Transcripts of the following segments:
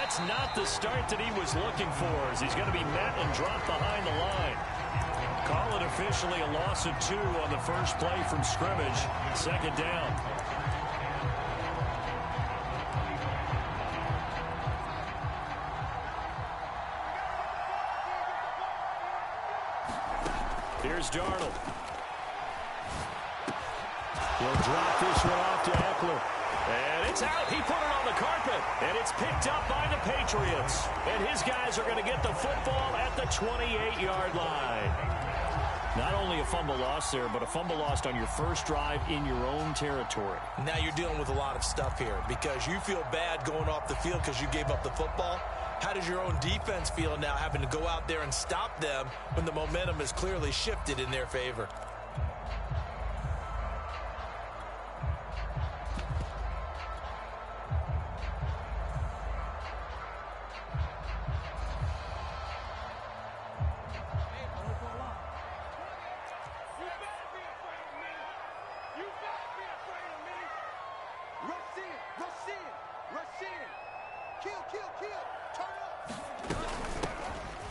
That's not the start that he was looking for, as he's going to be met and dropped behind the line. Call it officially a loss of 2 on the first play from scrimmage. Second down. Here's Darnold. He'll drop this one off to Eckler. And it's out. He put it on the carpet. And it's picked up by the Patriots. And his guys are going to get the football at the 28-yard line. Not only a fumble loss there, but a fumble lost on your first drive in your own territory. Now you're dealing with a lot of stuff here because you feel bad going off the field because you gave up the football. How does your own defense feel now having to go out there and stop them when the momentum is clearly shifted in their favor?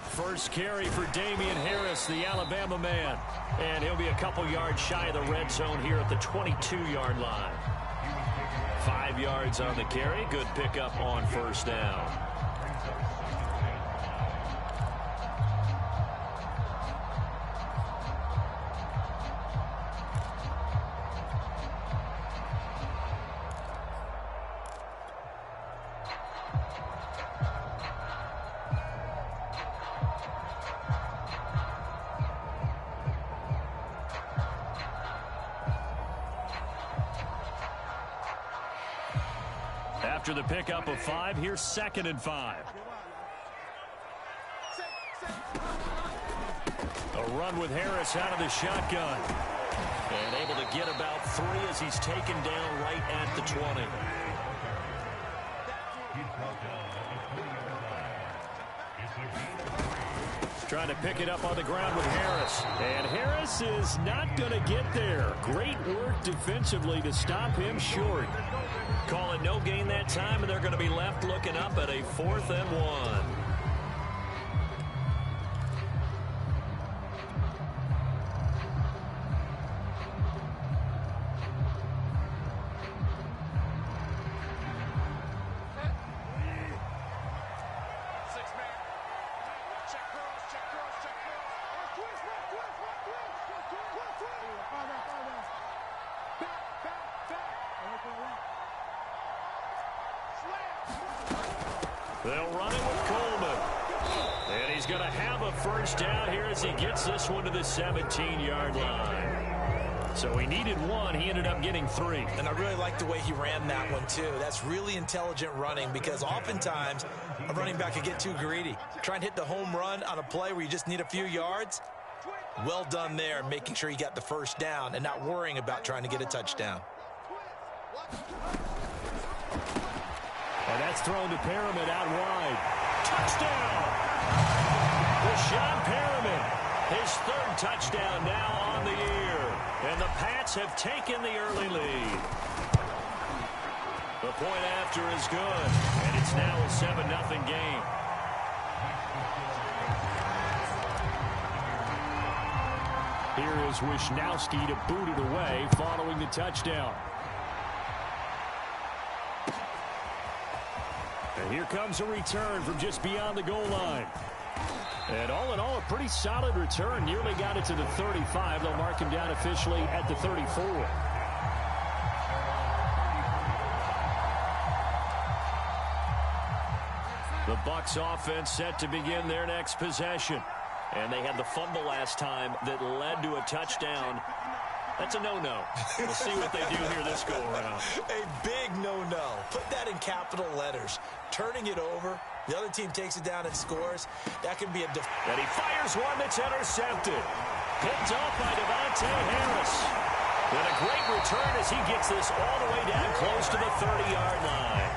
First carry for Damian Harris, the Alabama man. And he'll be a couple yards shy of the red zone here at the 22-yard line. 5 yards on the carry. Good pickup on first down. After the pickup of 5, here's 2nd and 5. A run with Harris out of the shotgun. And able to get about 3 as he's taken down right at the 20. Trying to pick it up on the ground with Harris. And Harris is not going to get there. Great work defensively to stop him short. Call it no gain that time, and they're going to be left looking up at a 4th and 1. They'll run it with Coleman. And he's going to have a first down here as he gets this one to the 17-yard line. So he needed 1. He ended up getting 3. And I really like the way he ran that one, too. That's really intelligent running because oftentimes a running back can get too greedy. Try and hit the home run on a play where you just need a few yards. Well done there, making sure he got the first down and not worrying about trying to get a touchdown. And that's thrown to Perriman out wide. Touchdown! Rashawn Perriman, his 3rd touchdown now on the year. And the Pats have taken the early lead. The point after is good. And it's now a 7-0 game. Here is Wisnowski to boot it away following the touchdown. And here comes a return from just beyond the goal line. And all in all, a pretty solid return. Nearly got it to the 35. They'll mark him down officially at the 34. The Bucs offense set to begin their next possession. And they had the fumble last time that led to a touchdown. That's a no-no. We'll see what they do here this go-around. A big no-no. Put that in capital letters. Turning it over, the other team takes it down and scores. That can be a... And he fires one that's intercepted. Picked off by Devontae Harris. And a great return as he gets this all the way down close to the 30-yard line.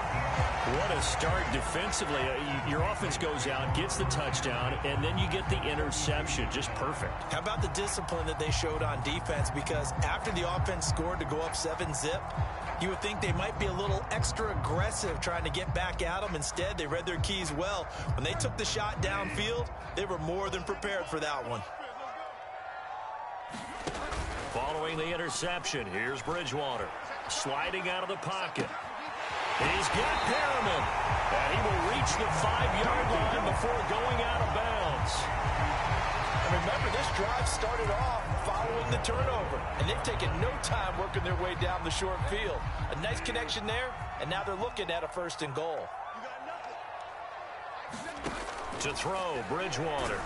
What a start defensively. Your offense goes out, gets the touchdown, and then you get the interception. Just perfect. How about the discipline that they showed on defense? Because after the offense scored to go up 7-zip, you would think they might be a little extra aggressive trying to get back at them. Instead, they read their keys well. When they took the shot downfield, they were more than prepared for that one. Following the interception, here's Bridgewater. Sliding out of the pocket. He's got Perriman. And he will reach the 5-yard line before going out of bounds. And remember, this drive started off following the turnover. And they've taken no time working their way down the short field. A nice connection there, and now they're looking at a 1st and goal. To throw, Bridgewater.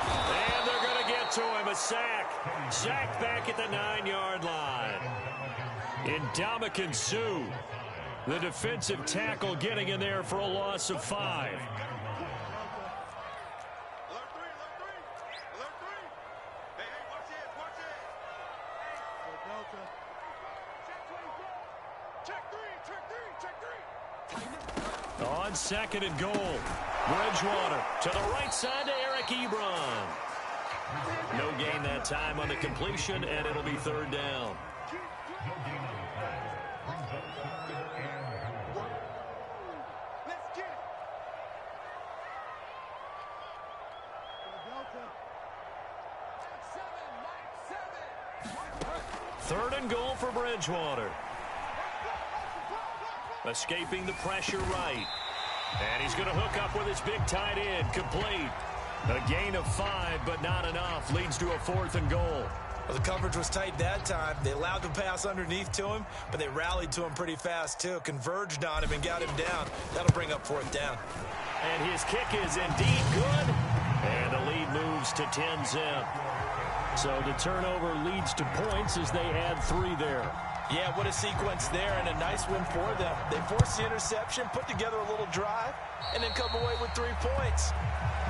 And they're going to get to him, a sack. Sacked back at the 9-yard line. Ndamukong Suh, the defensive tackle, getting in there for a loss of 5. On 2nd and goal, Bridgewater to the right side to Eric Ebron. No gain that time on the completion, and it'll be 3rd down. Third and goal for Bridgewater. Escaping the pressure right. And he's going to hook up with his big tight end. Complete. A gain of 5, but not enough. Leads to a 4th and goal. Well, the coverage was tight that time. They allowed the pass underneath to him, but they rallied to him pretty fast, too. Converged on him and got him down. That'll bring up 4th down. And his kick is indeed good. And the lead moves to 10-zip. So the turnover leads to points as they add 3 there. Yeah, what a sequence there, and a nice win for them. They forced the interception, put together a little drive, and then come away with 3 points.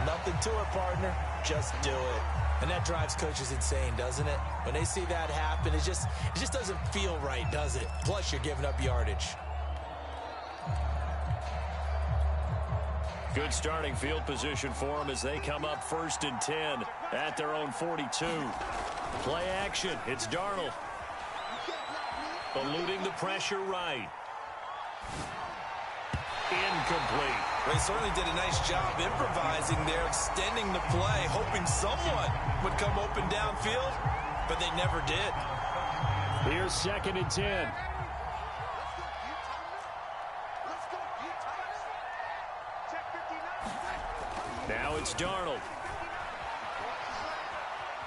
Nothing to it, partner. Just do it. And that drives coaches insane, doesn't it? When they see that happen, it just doesn't feel right, does it? Plus, you're giving up yardage. Good starting field position for them as they come up 1st and 10 at their own 42. Play action. It's Darnold. Eluding the pressure right. Incomplete. Well, he certainly did a nice job improvising there, extending the play, hoping someone would come open downfield, but they never did. Here's 2nd and 10. Now it's Darnold.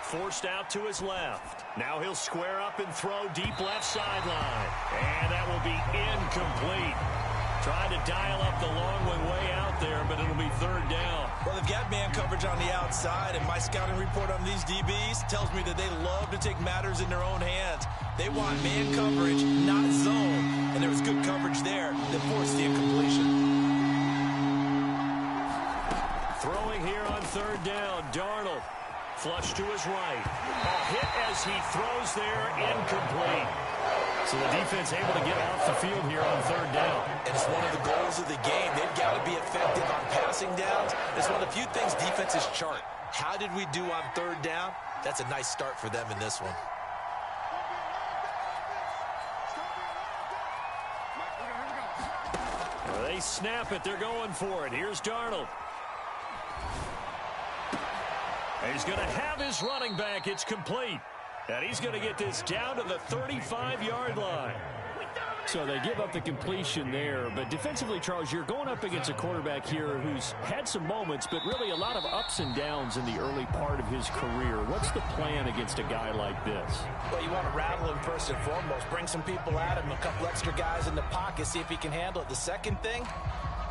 Forced out to his left. Now he'll square up and throw deep left sideline. And that will be incomplete. Trying to dial up the long way out there, but it'll be 3rd down. Well, they've got man coverage on the outside, and my scouting report on these DBs tells me that they love to take matters in their own hands. They want man coverage, not zone. And there was good coverage there that forced the incompletion. Throwing here on 3rd down, Darnold. Flush to his right. A hit as he throws there, incomplete. So the defense able to get off the field here on 3rd down. And it's one of the goals of the game. They've got to be effective on passing downs. It's one of the few things defenses chart. How did we do on 3rd down? That's a nice start for them in this one. Well, they snap it. They're going for it. Here's Darnold. And he's going to have his running back. It's complete. And he's going to get this down to the 35-yard line. So they give up the completion there. But defensively, Charles, you're going up against a quarterback here who's had some moments, but really a lot of ups and downs in the early part of his career. What's the plan against a guy like this? Well, you want to rattle him first and foremost. Bring some people at him, a couple extra guys in the pocket, see if he can handle it. The second thing,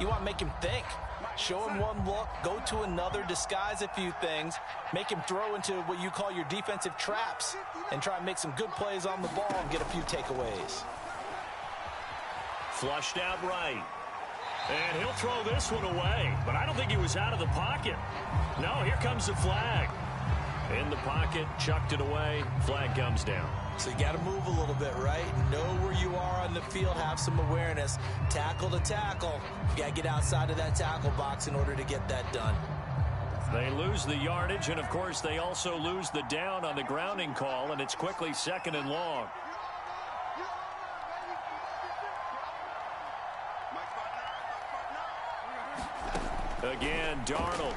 you want to make him think. Show him one look, go to another, disguise a few things, make him throw into what you call your defensive traps, and try and make some good plays on the ball and get a few takeaways. Flushed out right. And he'll throw this one away, but I don't think he was out of the pocket. No, here comes the flag. In the pocket, chucked it away, flag comes down. So you got to move a little bit, right? Know where you are on the field, have some awareness. Tackle to tackle. You got to get outside of that tackle box in order to get that done. They lose the yardage, and, of course, they also lose the down on the grounding call, and it's quickly 2nd and long. Again, Darnold.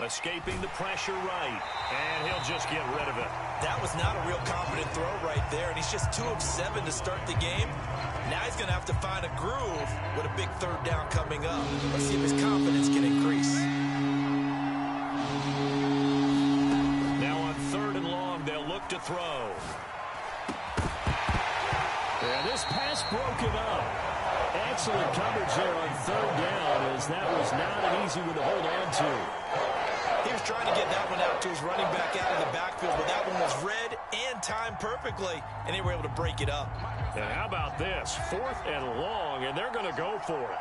Escaping the pressure right, and he'll just get rid of it. That was not a real confident throw right there, and he's just 2 of 7 to start the game. Now he's going to have to find a groove with a big 3rd down coming up. Let's see if his confidence can increase. Now on 3rd and long, they'll look to throw. And this pass broken up. Excellent coverage there on 3rd down, as that was not an easy one to hold on to. He was trying to get that one out to his running back out of the backfield, but that one was read and timed perfectly, and they were able to break it up. And how about this? 4th and long, and they're going to go for it.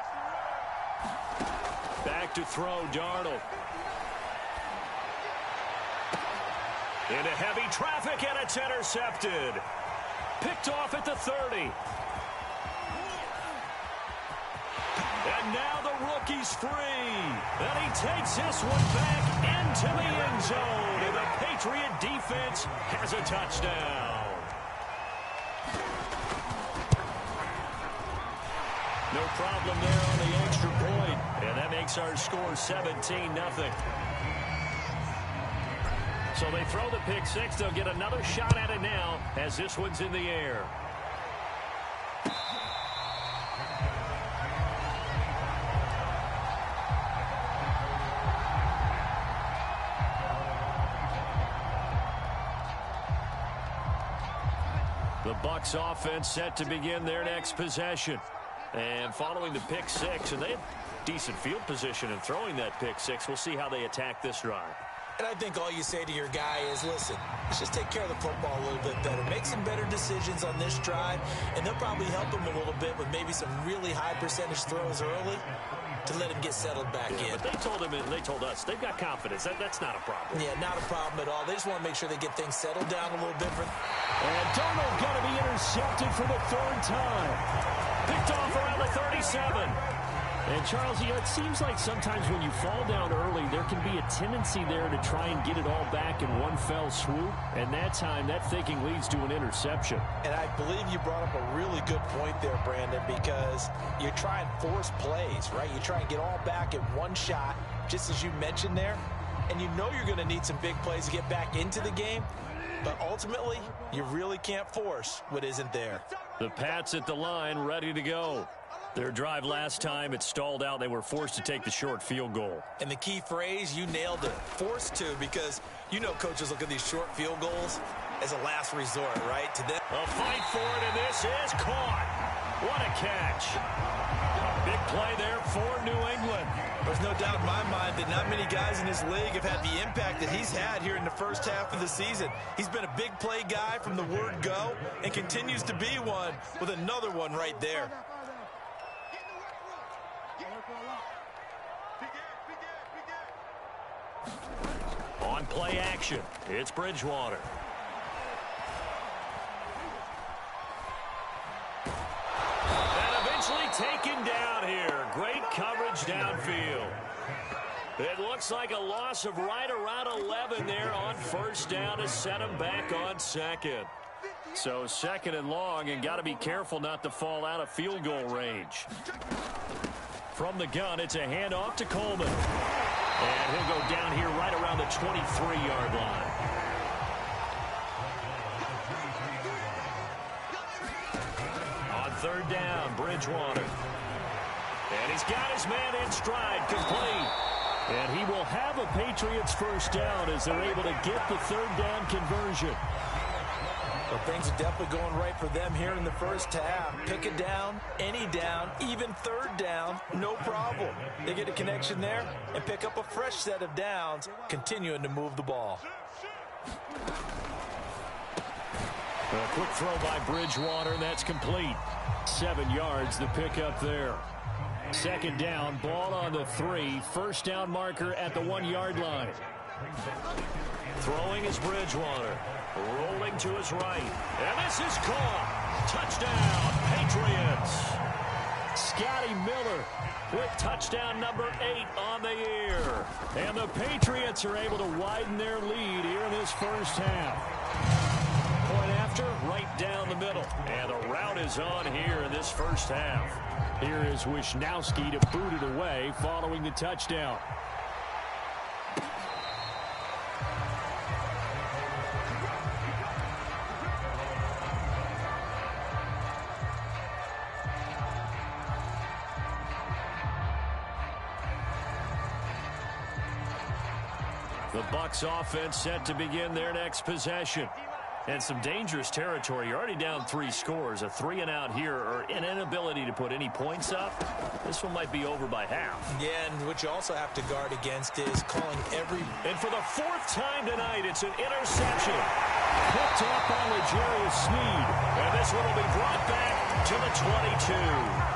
Back to throw, Darnold. Into heavy traffic, and it's intercepted. Picked off at the 30. And now the rookie's free. And he takes this one back into the end zone. And the Patriot defense has a touchdown. No problem there on the extra point. And that makes our score 17-0. So they throw the pick six. They'll get another shot at it now as this one's in the air. The Bucs offense set to begin their next possession. And following the pick six, and they have decent field position in throwing that pick six. We'll see how they attack this drive. And I think all you say to your guy is, listen, let's just take care of the football a little bit better. Make some better decisions on this drive, and they'll probably help him a little bit with maybe some really high percentage throws early to let him get settled back in. But they told him, and they told us, they've got confidence. That's not a problem. Yeah, not a problem at all. They just want to make sure they get things settled down a little bit. And Darnold going to be intercepted for the 3rd time. Picked off around the 37. And, Charles, you know, it seems like sometimes when you fall down early, there can be a tendency there to try and get it all back in one fell swoop. And that time, that thinking leads to an interception. And I believe you brought up a really good point there, Brandon, because you try and force plays, right? You try and get all back in one shot, just as you mentioned there. And you know you're going to need some big plays to get back into the game. But ultimately, you really can't force what isn't there. The Pats at the line, ready to go. Their drive last time, it stalled out. They were forced to take the short field goal. And the key phrase, you nailed it. Forced to, because you know coaches look at these short field goals as a last resort, right? To them. A fight for it, and this is caught. What a catch. Big play there for New England. There's no doubt in my mind that not many guys in this league have had the impact that he's had here in the first half of the season. He's been a big play guy from the word go and continues to be one with another one right there. On play action, it's Bridgewater. And eventually taken down here. Great coverage downfield. It looks like a loss of right around 11 there on 1st down to set him back on 2nd. So 2nd and long, and got to be careful not to fall out of field goal range. From the gun, it's a handoff to Coleman. And he'll go down here right around the 23-yard line. On 3rd down, Bridgewater. And he's got his man in stride, complete. And he will have a Patriots 1st down as they're able to get the 3rd down conversion. Well, things are definitely going right for them here in the first half. Pick it down, any down, even 3rd down, no problem. They get a connection there and pick up a fresh set of downs, continuing to move the ball. A quick throw by Bridgewater, and that's complete. 7 yards, the pickup there. 2nd down, ball on the 3. 1st down marker at the 1-yard line. Throwing is Bridgewater. Rolling to his right. And this is caught. Touchdown, Patriots. Scotty Miller with touchdown number 8 on the year. And the Patriots are able to widen their lead here in this first half. Point after, right down the middle. And the route is on here in this first half. Here is Wisnowski to boot it away following the touchdown. The Bucs offense set to begin their next possession. And some dangerous territory. You're already down 3 scores. A 3-and-out here, or an inability to put any points up. This one might be over by half. Yeah, and what you also have to guard against is calling every... And for the 4th time tonight, it's an interception. Picked up by L'Jarius Sneed. And this one will be brought back to the 22.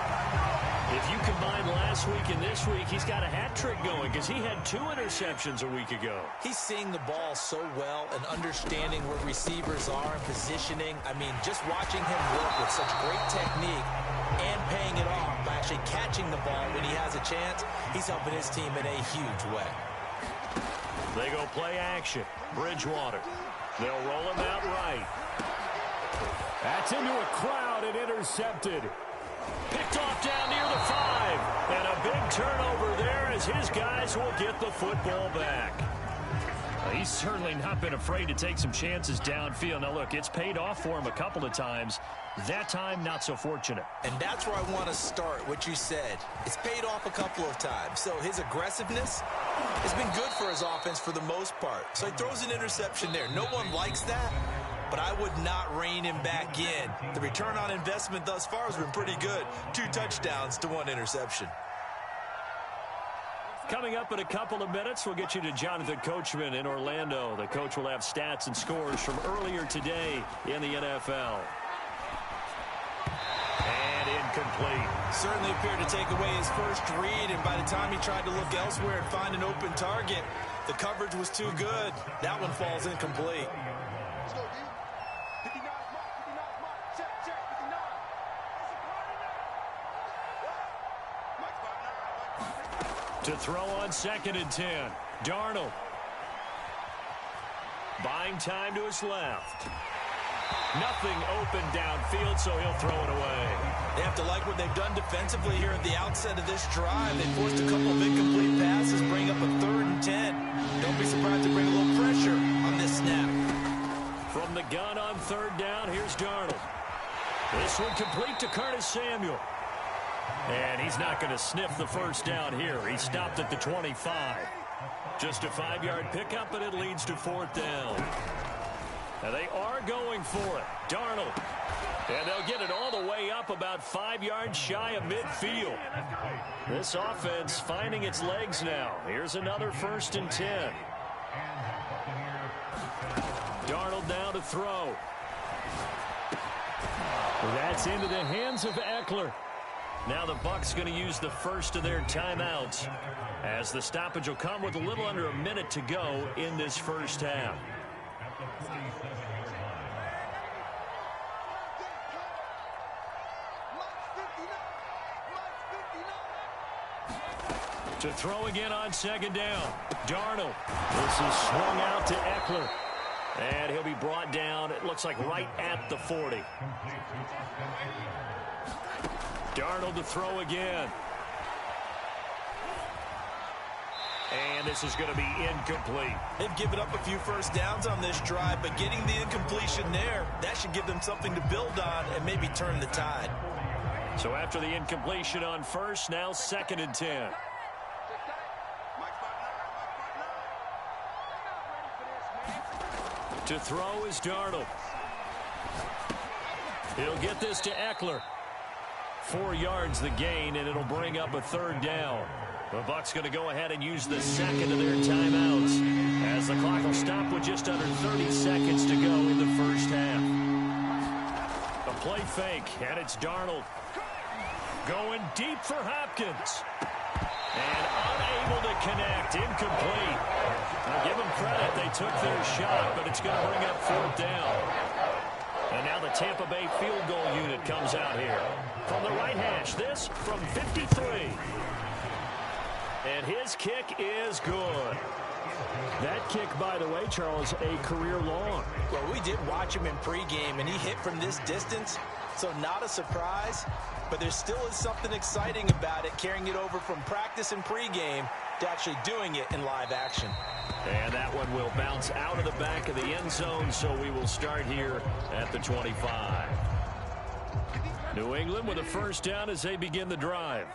If you combine last week and this week, he's got a hat trick going because he had 2 interceptions a week ago. He's seeing the ball so well and understanding where receivers are and positioning. I mean, just watching him work with such great technique and paying it off by actually catching the ball when he has a chance, he's helping his team in a huge way. They go play action. Bridgewater. They'll roll him out right. That's into a crowd and intercepted. Picked off down near the 5. And a big turnover there as his guys will get the football back. He's certainly not been afraid to take some chances downfield. Now, look, it's paid off for him a couple of times. That time, not so fortunate. And that's where I want to start, what you said. It's paid off a couple of times. So his aggressiveness has been good for his offense for the most part. So he throws an interception there. No one likes that. But I would not rein him back in. The return on investment thus far has been pretty good. 2 touchdowns to 1 interception. Coming up in a couple of minutes, we'll get you to Jonathan Coachman in Orlando. The coach will have stats and scores from earlier today in the NFL. And incomplete. Certainly appeared to take away his first read, and by the time he tried to look elsewhere and find an open target, the coverage was too good. That one falls incomplete. To throw on 2nd and 10. Darnold. Buying time to his left. Nothing open downfield, so he'll throw it away. They have to like what they've done defensively here at the outset of this drive. They forced a couple of incomplete passes, bring up a 3rd and 10. Don't be surprised to bring a little pressure on this snap. From the gun on 3rd down, here's Darnold. This one complete to Curtis Samuel. And he's not going to sniff the first down here. He stopped at the 25. Just a 5-yard pickup, and it leads to 4th down. Now they are going for it. Darnold. And they'll get it all the way up about 5 yards shy of midfield. This offense finding its legs now. Here's another 1st and 10. Darnold now to throw. That's into the hands of Eckler. Now the Bucs going to use the first of their timeouts as the stoppage will come with a little under a minute to go in this first half. To throw again on 2nd down. Darnold. This is swung out to Eckler. And he'll be brought down, it looks like right at the 40. Darnold to throw again. And this is going to be incomplete. They've given up a few first downs on this drive, but getting the incompletion there, that should give them something to build on and maybe turn the tide. So after the incompletion on 1st, now 2nd and 10. To throw is Darnold. He'll get this to Eckler. 4 yards the gain, and it'll bring up a 3rd down. The Bucs going to go ahead and use the 2nd of their timeouts as the clock will stop with just under 30 seconds to go in the first half. A play fake, and it's Darnold going deep for Hopkins. And unable to connect. Incomplete. Now give them credit. They took their shot, but it's going to bring up 4th down. And now the Tampa Bay field goal unit comes out here. From the right hash, this from 53. And his kick is good. That kick, by the way, Charles, a career long. Well, we did watch him in pregame, and he hit from this distance, so not a surprise. But there still is something exciting about it, carrying it over from practice and pregame to actually doing it in live action. And that one will bounce out of the back of the end zone, so we will start here at the 25. New England with a 1st down as they begin the drive.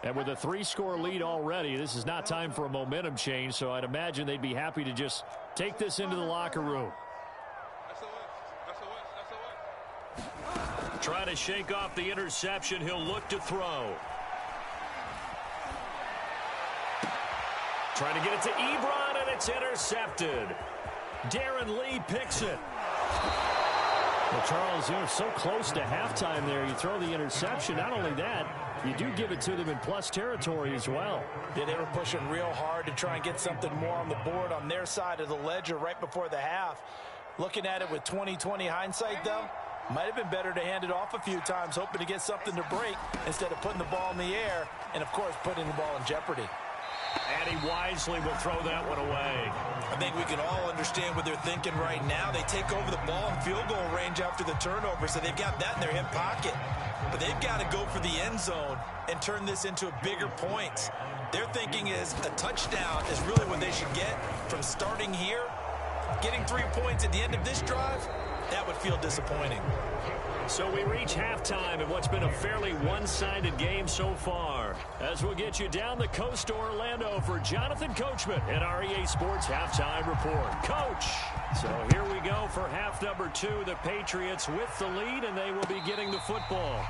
And with a 3-score lead already, this is not time for a momentum change, so I'd imagine they'd be happy to just take this into the locker room. Trying to shake off the interception. He'll look to throw. Trying to get it to Ebron, and it's intercepted. Darren Lee picks it. Well, Charles, you're so close to halftime there. You throw the interception. Not only that, you do give it to them in plus territory as well. Yeah, they were pushing real hard to try and get something more on the board on their side of the ledger right before the half. Looking at it with 20/20 hindsight, though, might have been better to hand it off a few times, hoping to get something to break instead of putting the ball in the air and, of course, putting the ball in jeopardy. And he wisely will throw that one away. I think we can all understand what they're thinking right now. They take over the ball in field goal range after the turnover, so they've got that in their hip pocket. But they've got to go for the end zone and turn this into a bigger points. Their thinking is a touchdown is really what they should get from starting here. Getting 3 points at the end of this drive, that would feel disappointing. So we reach halftime in what's been a fairly one-sided game so far. As we'll get you down the coast to Orlando for Jonathan Coachman at our EA Sports Halftime Report. Coach! So here we go for half number 2. The Patriots with the lead, and they will be getting the football.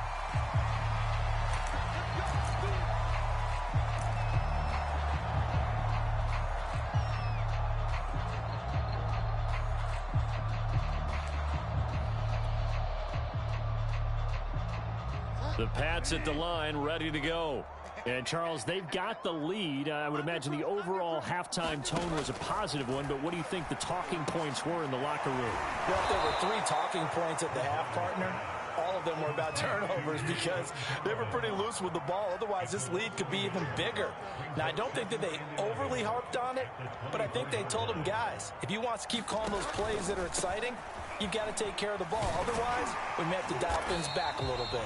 The Pats at the line, ready to go. And, Charles, they've got the lead. I would imagine the overall halftime tone was a positive one, but what do you think the talking points were in the locker room? Well, if there were 3 talking points at the half, partner, all of them were about turnovers because they were pretty loose with the ball. Otherwise, this lead could be even bigger. Now, I don't think that they overly harped on it, but I think they told them, guys, if you want to keep calling those plays that are exciting, you've got to take care of the ball. Otherwise, we may have to dial things back a little bit.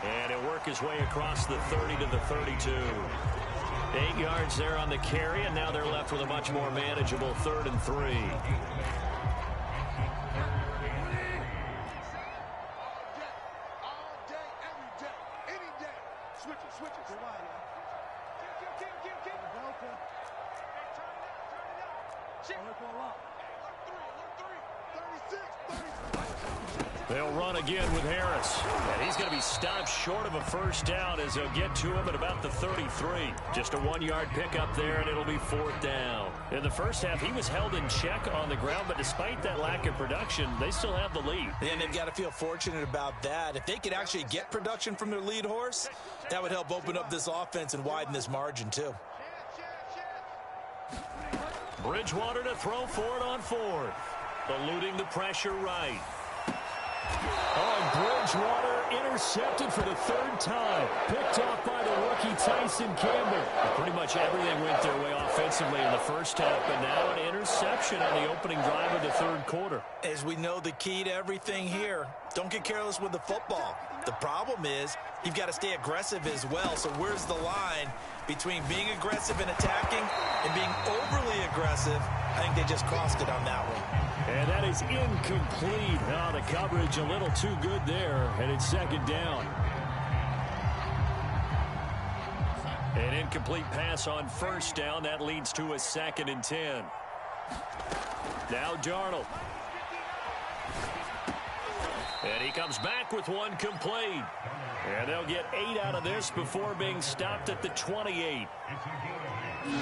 And he'll work his way across the 30 to the 32. 8 yards there on the carry, and now they're left with a much more manageable 3rd and 3. They'll run again with Harris. And he's going to be stopped short of a 1st down as they'll get to him at about the 33. Just a 1-yard pickup there, and it'll be 4th down. In the first half, he was held in check on the ground, but despite that lack of production, they still have the lead. And they've got to feel fortunate about that. If they could actually get production from their lead horse, that would help open up this offense and widen this margin, too. Bridgewater to throw for it on 4th. Eluding the pressure right. Oh, Bridgewater intercepted for the 3rd time. Picked off by the rookie Tyson Campbell. Pretty much everything went their way offensively in the first half, but now an interception on the opening drive of the 3rd quarter. As we know, the key to everything here, don't get careless with the football. The problem is you've got to stay aggressive as well. So where's the line between being aggressive and attacking and being overly aggressive? I think they just crossed it on that one. And that is incomplete. Oh, the coverage a little too good there, and it's 2nd down. An incomplete pass on 1st down. That leads to a 2nd and 10. Now Darnold. And he comes back with one complete. And they'll get 8 out of this before being stopped at the 28.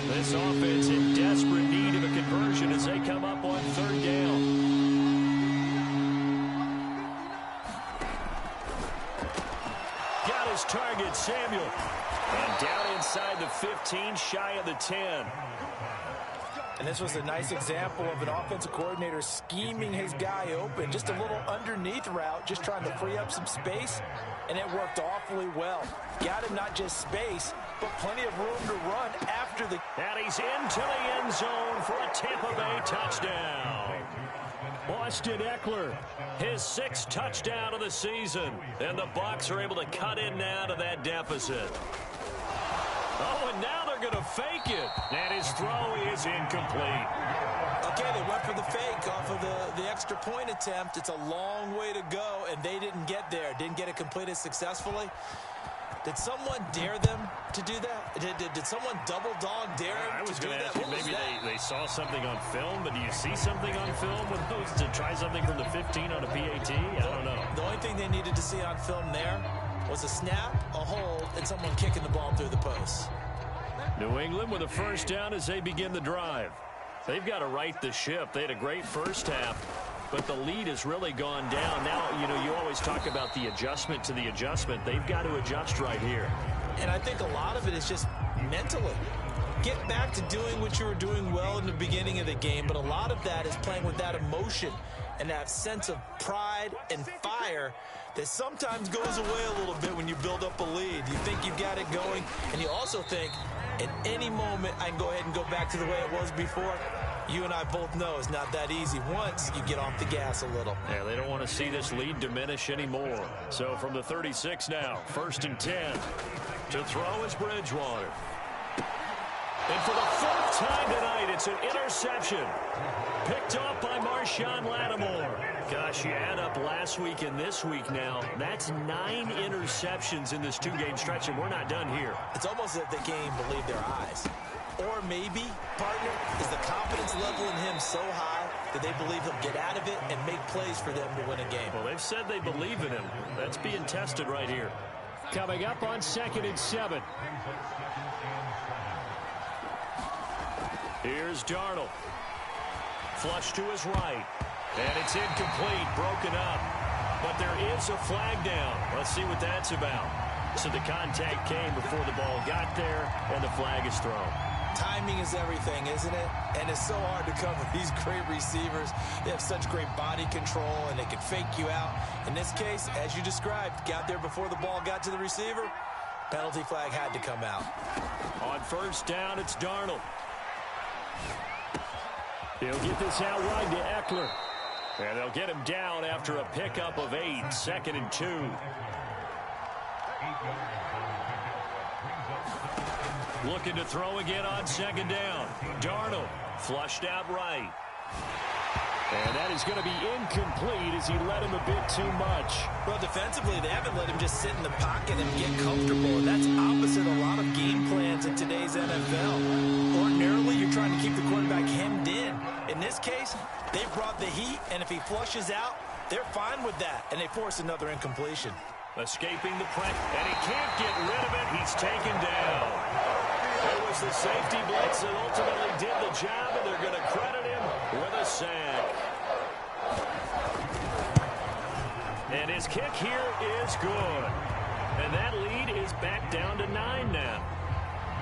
This offense in desperate need of a conversion as they come up on 3rd down. Got his target, Samuel. And down inside the 15, shy of the 10. And this was a nice example of an offensive coordinator scheming his guy open. Just a little underneath route, just trying to free up some space, and it worked awfully well. Got him not just space, but plenty of room to run after the... And he's into the end zone for a Tampa Bay touchdown. Austin Eckler, his 6th touchdown of the season. And the Bucs are able to cut in now to that deficit. Oh, and now they're going to fake it. And his throw is incomplete. Okay, they went for the fake off of the extra point attempt. It's a long way to go, and they didn't get there. Didn't get it completed successfully. Did someone dare them to do that? Did someone double dog dare them I was to do going to that? ask you, maybe they saw something on film, but do you see something on film with those to try something from the 15 on a PAT? I don't know. The only thing they needed to see on film there was a snap, a hold, and someone kicking the ball through the post. New England with a first down as they begin the drive. They've got to right the ship. They had a great first half, but the lead has really gone down. Now, you know, you always talk about the adjustment to the adjustment. They've got to adjust right here. And I think a lot of it is just mentally. Get back to doing what you were doing well in the beginning of the game, but a lot of that is playing with that emotion and that sense of pride and fire that sometimes goes away a little bit when you build up a lead. You think you've got it going, and you also think, at any moment, I can go ahead and go back to the way it was before. You and I both know it's not that easy once you get off the gas a little. Yeah, they don't want to see this lead diminish anymore. So from the 36 now, 1st and 10. To throw is Bridgewater. And for the 4th time tonight, it's an interception. Picked off by Marshawn Lattimore. Gosh, you add up last week and this week now. That's 9 interceptions in this 2-game stretch, and we're not done here. It's almost as if they can't even believe their eyes. Or maybe, partner, is the confidence level in him so high that they believe he'll get out of it and make plays for them to win a game. Well, they've said they believe in him. That's being tested right here. Coming up on 2nd and 7. Here's Darnold. Flush to his right. And it's incomplete, broken up. But there is a flag down. Let's see what that's about. So the contact came before the ball got there, and the flag is thrown. Timing is everything, isn't it? And it's so hard to cover these great receivers. They have such great body control, and they can fake you out. In this case, as you described, got there before the ball got to the receiver. Penalty flag had to come out. On 1st down, it's Darnold. He'll get this out wide to Eckler. And they'll get him down after a pickup of 8, 2nd and 2. Looking to throw again on 2nd down. Darnold flushed out right. And that is going to be incomplete as he led him a bit too much. Well, defensively, they haven't let him just sit in the pocket and get comfortable. That's opposite a lot of game plans in today's NFL. Ordinarily, you're trying to keep the quarterback hemmed in. In this case, they brought the heat, and if he flushes out, they're fine with that, and they force another incompletion. Escaping the press, and he can't get rid of it. He's taken down. It was the safety blitz that ultimately did the job, and they're going to credit him with a sack. And his kick here is good. And that lead is back down to 9 now.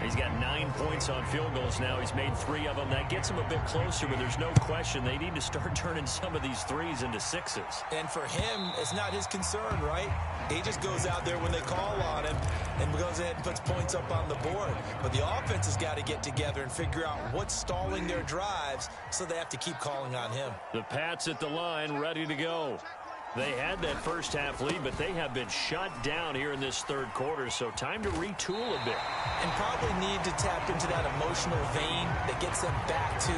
He's got 9 points on field goals now. He's made 3 of them. That gets him a bit closer, but there's no question they need to start turning some of these 3s into 6s. And for him, it's not his concern, right? He just goes out there when they call on him and goes ahead and puts points up on the board. But the offense has got to get together and figure out what's stalling their drives, so they have to keep calling on him. The Pats at the line, ready to go. They had that first half lead, but they have been shut down here in this 3rd quarter, so time to retool a bit. And probably need to tap into that emotional vein that gets them back to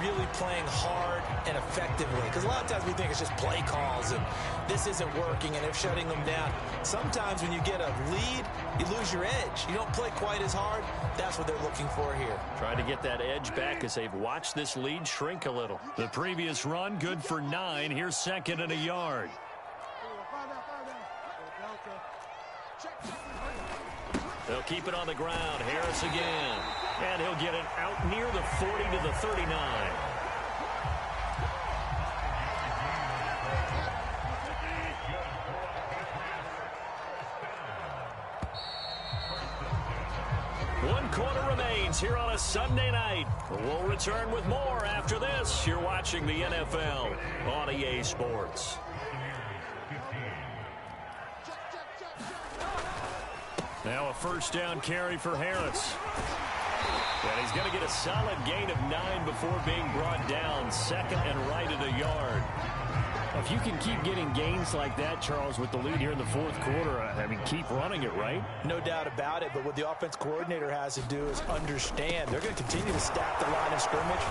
really playing hard and effectively. Because a lot of times we think it's just play calls and this isn't working and they're shutting them down. Sometimes when you get a lead, you lose your edge. You don't play quite as hard. That's what they're looking for here. Trying to get that edge back as they've watched this lead shrink a little. The previous run, good for 9. Here's 2nd and a yard. They'll keep it on the ground. Harris again. And he'll get it out near the 40 to the 39. One quarter remains here on a Sunday night. We'll return with more after this. You're watching the NFL on EA Sports. Now a first down carry for Harris. And he's going to get a solid gain of 9 before being brought down. Second and right at a yard. If you can keep getting gains like that, Charles, with the lead here in the fourth quarter, I mean, keep running it, right? No doubt about it, but what the offense coordinator has to do is understand they're going to continue to stack the line of scrimmage.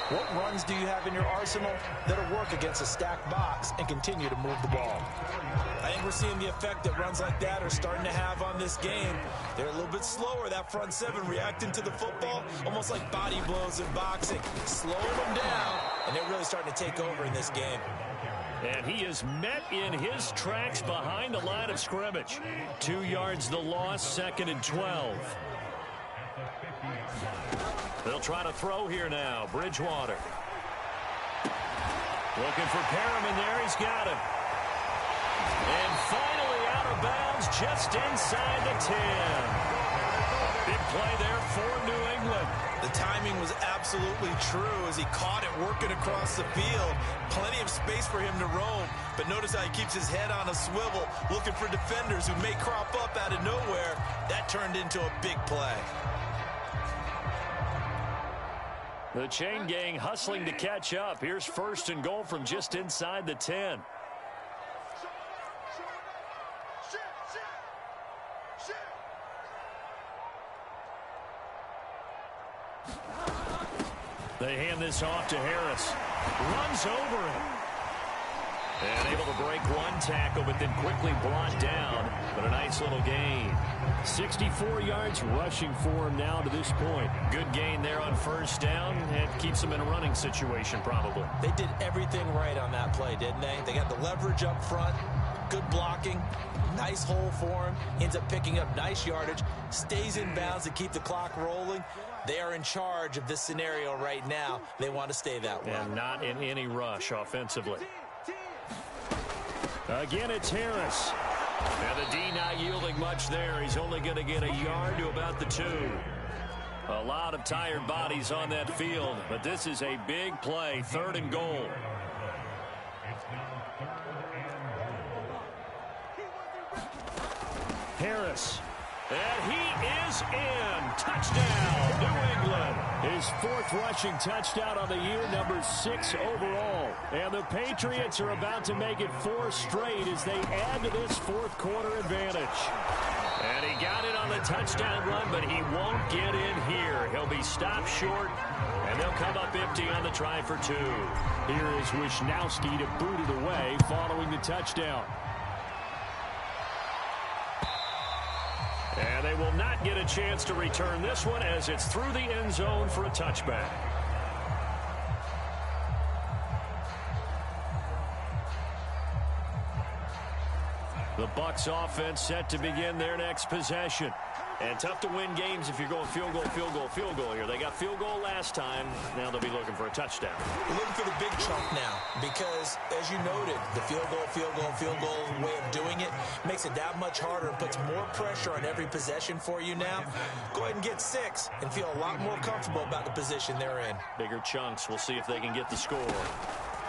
What runs do you have in your arsenal that'll work against a stacked box and continue to move the ball? I think we're seeing the effect that runs like that are starting to have on this game. They're a little bit slower, that front seven, reacting to the football, almost like body blows in boxing, slowing them down, and they're really starting to take over in this game. And he is met in his tracks behind the line of scrimmage. 2 yards the loss, second and 12. They'll try to throw here now. Bridgewater. Looking for Perriman there. He's got him. And finally out of bounds just inside the 10. Big play there for New England. The timing was absolutely true as he caught it working across the field. Plenty of space for him to roam, but notice how he keeps his head on a swivel, looking for defenders who may crop up out of nowhere. That turned into a big play. The chain gang hustling to catch up. Here's first and goal from just inside the 10. They hand this off to Harris. Runs over him. And able to break one tackle, but then quickly brought down. But a nice little gain. 64 yards rushing for him now to this point. Good gain there on first down. It keeps him in a running situation probably. They did everything right on that play, didn't they? They got the leverage up front. Good blocking. Nice hole for him. Ends up picking up nice yardage. Stays in bounds to keep the clock rolling. They are in charge of this scenario right now. They want to stay that way. And not in any rush offensively. Again, it's Harris. Now the D not yielding much there. He's only going to get a yard to about the 2. A lot of tired bodies on that field, but this is a big play. Third and goal. Harris. And he is in. Touchdown, New England. His 4th rushing touchdown on the year, number 6 overall. And the Patriots are about to make it 4 straight as they add to this fourth quarter advantage. And he got it on the touchdown run, but he won't get in here. He'll be stopped short, and they'll come up empty on the try for 2. Here is Wisnowski to boot it away following the touchdown. And they will not get a chance to return this one as it's through the end zone for a touchback. The Bucs offense set to begin their next possession. And tough to win games if you're going field goal, field goal, field goal here. They got field goal last time. Now they'll be looking for a touchdown. We're looking for the big chunk now because, as you noted, the field goal way of doing it makes it that much harder and puts more pressure on every possession for you now. Go ahead and get 6 and feel a lot more comfortable about the position they're in. Bigger chunks. We'll see if they can get the score.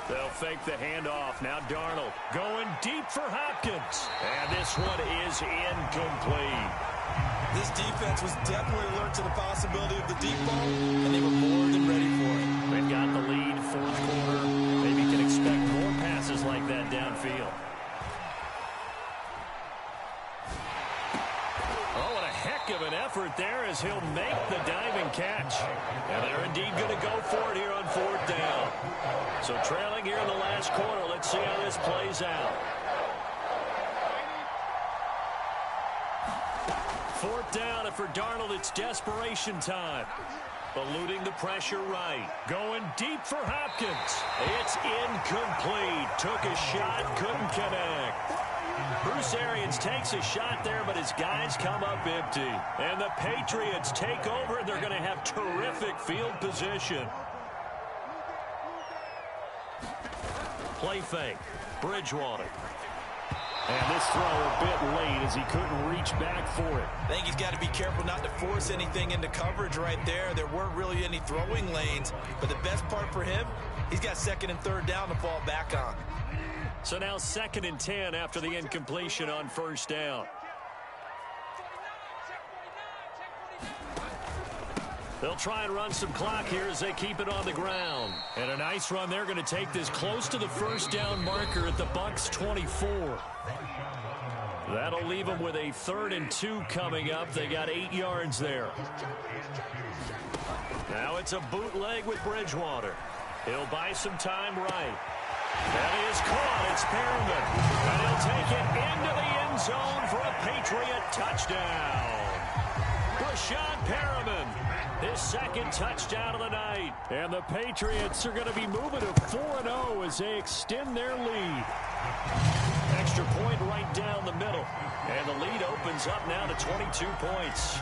They'll fake the handoff. Now Darnold going deep for Hopkins. And this one is incomplete. This defense was definitely alert to the possibility of the deep ball, and they were more than ready for it. They've got the lead, fourth quarter. Maybe can expect more passes like that downfield. Oh, what a heck of an effort there as he'll make the diving catch. And they're indeed going to go for it here on 4th down. So trailing here in the last quarter. Let's see how this plays out. 4th down, and for Darnold, it's desperation time. Eluding the pressure right. Going deep for Hopkins. It's incomplete. Took a shot, couldn't connect. Bruce Arians takes a shot there, but his guys come up empty. And the Patriots take over, and they're going to have terrific field position. Play fake. Bridgewater. And this throw a bit late as he couldn't reach back for it. I think he's got to be careful not to force anything into coverage right there. There weren't really any throwing lanes, but the best part for him, he's got second and third down to fall back on. So now 2nd and 10 after the incompletion on first down. They'll try and run some clock here as they keep it on the ground. And a nice run. They're going to take this close to the first down marker at the Bucs 24. That'll leave them with a 3rd and 2 coming up. They got 8 yards there. Now it's a bootleg with Bridgewater. He'll buy some time right. That is caught. It's Perriman. And he'll take it into the end zone for a Patriot touchdown. Brashad Perriman, his 2nd touchdown of the night. And the Patriots are going to be moving to 4-0 as they extend their lead. Extra point right down the middle. And the lead opens up now to 22 points.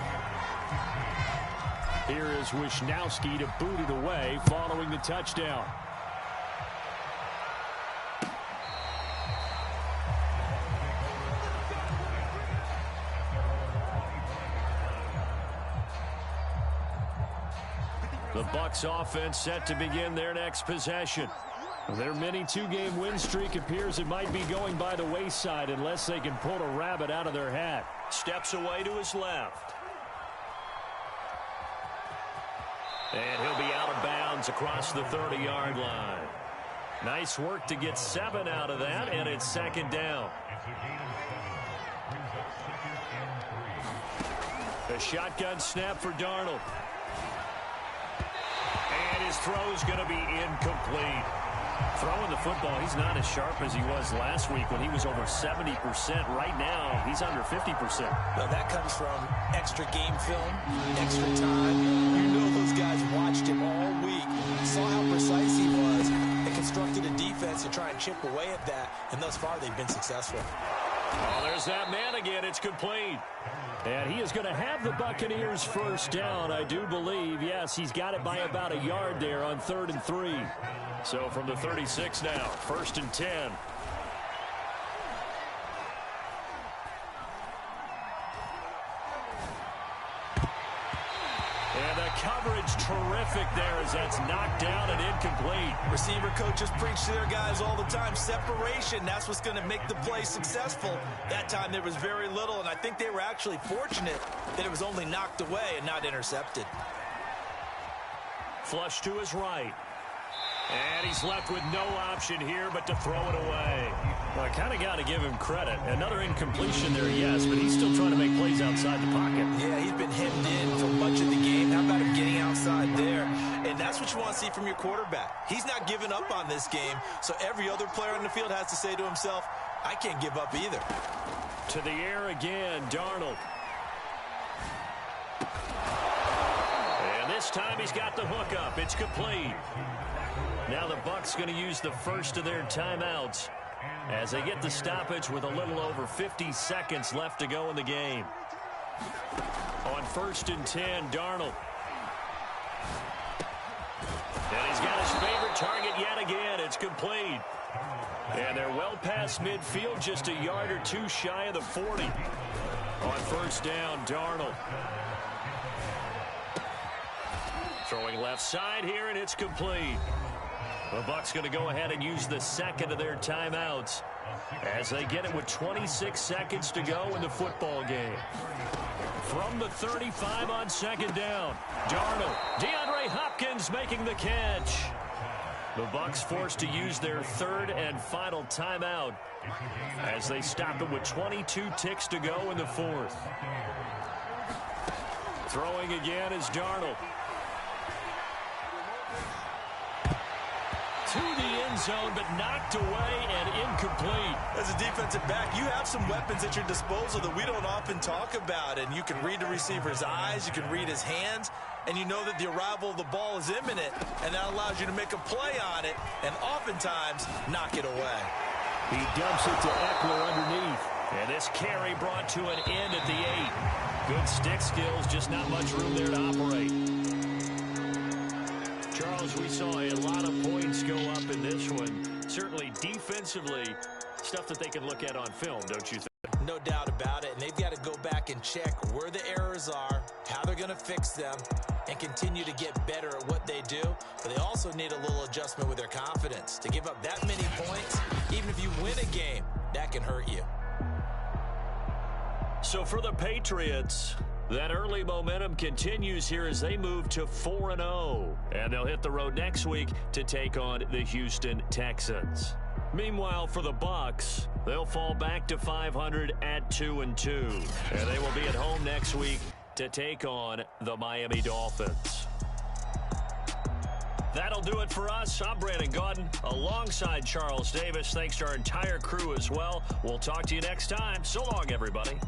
Here is Wisnowski to boot it away following the touchdown. The Bucs offense set to begin their next possession. Their mini 2-game win streak appears it might be going by the wayside unless they can pull a rabbit out of their hat. Steps away to his left. And he'll be out of bounds across the 30-yard line. Nice work to get 7 out of that, and it's 2nd down. A shotgun snap for Darnold. And his throw's going to be incomplete. Throwing the football, he's not as sharp as he was last week when he was over 70%. Right now, he's under 50%. Now that comes from extra game film, extra time. You know those guys watched him all week, saw how precise he was, and constructed a defense to try and chip away at that. And thus far, they've been successful. Oh, there's that man again. It's complete. And he is going to have the Buccaneers first down, I do believe. Yes, he's got it by about a yard there on 3rd and 3. So from the 36 now, 1st and 10. And the coverage terrific there as that's knocked down and incomplete. Receiver coaches preach to their guys all the time. Separation, that's what's going to make the play successful. That time there was very little, and I think they were actually fortunate that it was only knocked away and not intercepted. Flush to his right. And he's left with no option here but to throw it away. Well, I kind of got to give him credit. Another incompletion there, yes, but he's still trying to make plays outside the pocket. Yeah, he's been hemmed in for much of the game. How about him getting outside there? And that's what you want to see from your quarterback. He's not giving up on this game, so every other player on the field has to say to himself, I can't give up either. To the air again, Darnold. And this time he's got the hook up. It's complete. Now the Bucs going to use the first of their timeouts as they get the stoppage with a little over 50 seconds left to go in the game. On 1st and 10, Darnold. And he's got his favorite target yet again. It's complete. And they're well past midfield, just a yard or two shy of the 40. On 1st down, Darnold. Throwing left side here, and it's complete. The Bucs going to go ahead and use the second of their timeouts as they get it with 26 seconds to go in the football game. From the 35 on 2nd down, Darnold. DeAndre Hopkins making the catch. The Bucs forced to use their 3rd and final timeout as they stop it with 22 ticks to go in the 4th. Throwing again is Darnold. To the end zone, but knocked away and incomplete. As a defensive back, you have some weapons at your disposal that we don't often talk about, and you can read the receiver's eyes, you can read his hands, and you know that the arrival of the ball is imminent, and that allows you to make a play on it, and oftentimes knock it away. He dumps it to Eckler underneath, and this carry brought to an end at the 8. Good stick skills, just not much room there to operate. Charles, we saw a lot of points go up in this one. Certainly defensively, stuff that they can look at on film, don't you think? No doubt about it. And they've got to go back and check where the errors are, how they're going to fix them, and continue to get better at what they do. But they also need a little adjustment with their confidence. To give up that many points, even if you win a game, that can hurt you. So for the Patriots, that early momentum continues here as they move to 4-0. And they'll hit the road next week to take on the Houston Texans. Meanwhile, for the Bucs, they'll fall back to 500 at 2-2. And they will be at home next week to take on the Miami Dolphins. That'll do it for us. I'm Brandon Gaudin alongside Charles Davis. Thanks to our entire crew as well. We'll talk to you next time. So long, everybody.